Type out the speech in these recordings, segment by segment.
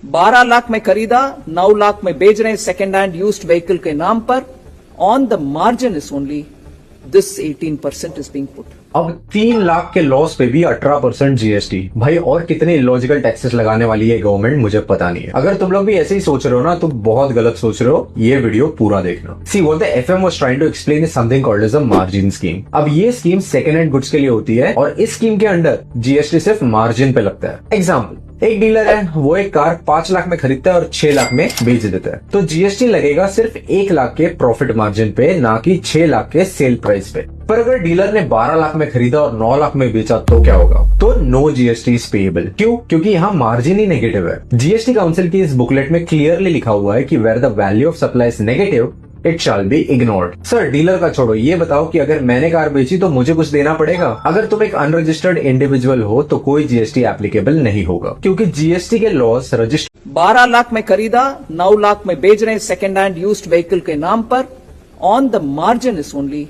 12 लाख में खरीदा, 9 लाख में बेच रहे हैं सेकेंड हैंड यूज्ड व्हीकल के नाम पर. On the margin is only this 18% is being put. अब 3 लाख के लॉस पे भी 18% जीएसटी. भाई और कितने इलॉजिकल टैक्सेस लगाने वाली है गवर्नमेंट मुझे पता नहीं है. अगर तुम लोग भी ऐसे ही सोच रहे हो ना तो बहुत गलत सोच रहे हो. ये वीडियो पूरा देखना. See what the FM was trying to explain is something called as a margin scheme. अब ये स्कीम सेकंड हैंड गुड्स के लिए होती है और इस स्कीम के अंडर जीएसटी सिर्फ मार्जिन पे लगता है. एग्जाम्पल, एक डीलर है, वो एक कार 5 लाख में खरीदता है और 6 लाख में बेच देता है, तो जीएसटी लगेगा सिर्फ 1 लाख के प्रॉफिट मार्जिन पे, ना कि 6 लाख के सेल प्राइस पे. पर अगर डीलर ने 12 लाख में खरीदा और 9 लाख में बेचा तो क्या होगा? तो नो जीएसटी इज पेएबल. क्यों? क्योंकि यहाँ मार्जिन ही नेगेटिव है. जीएसटी काउंसिल की इस बुकलेट में क्लियरली लिखा हुआ है कि where the value of supply is negative it shall be ignored. Sir dealer का छोड़ो, ये बताओ कि अगर मैंने कार बेची तो मुझे कुछ देना पड़ेगा? अगर तुम एक अनरजिस्टर्ड इंडिविजुअल हो तो कोई जीएसटी एप्लीकेबल नहीं होगा, क्योंकि जीएसटी के लॉस रजिस्टर. 12 लाख में खरीदा, 9 लाख में बेच रहे हैं सेकेंड हैंड यूज्ड व्हीकल के नाम पर. On the margin is only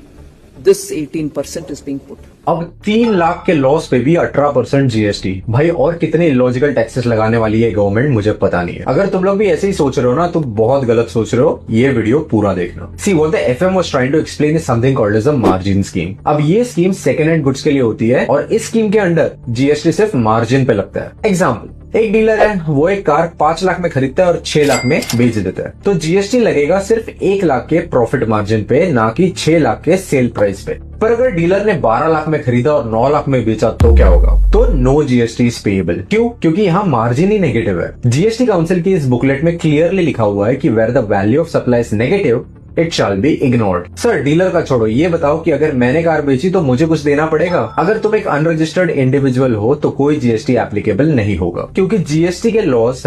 this 18% is being put. अब 3 लाख के लॉस पे भी 18% जीएसटी. भाई और कितने इलॉजिकल टैक्सेस लगाने वाली है गवर्नमेंट मुझे पता नहीं है. अगर तुम लोग भी ऐसे ही सोच रहे हो ना तो बहुत गलत सोच रहे हो. ये वीडियो पूरा देखना. See what the FM was trying to explain is something called as a margin scheme. अब ये स्कीम सेकंड हैंड गुड्स के लिए होती है और इस स्कीम के अंडर जीएसटी सिर्फ मार्जिन पे लगता है. एग्जाम्पल, एक डीलर है, वो एक कार 5 लाख में खरीदता है और 6 लाख में बेच देता है, तो जीएसटी लगेगा सिर्फ 1 लाख के प्रॉफिट मार्जिन पे, ना कि 6 लाख के सेल प्राइस पे. पर अगर डीलर ने 12 लाख में खरीदा और 9 लाख में बेचा तो क्या होगा? तो नो जीएसटी इज पेएबल. क्यों? क्योंकि यहाँ मार्जिन ही नेगेटिव है. जीएसटी काउंसिल की इस बुकलेट में क्लियरली लिखा हुआ है कि where the value of supply is negative it shall be ignored. Sir dealer का छोड़ो, ये बताओ कि अगर मैंने कार बेची तो मुझे कुछ देना पड़ेगा? अगर तुम एक अनरजिस्टर्ड इंडिविजुअल हो तो कोई जीएसटी एप्लीकेबल नहीं होगा, क्योंकि जीएसटी के लॉस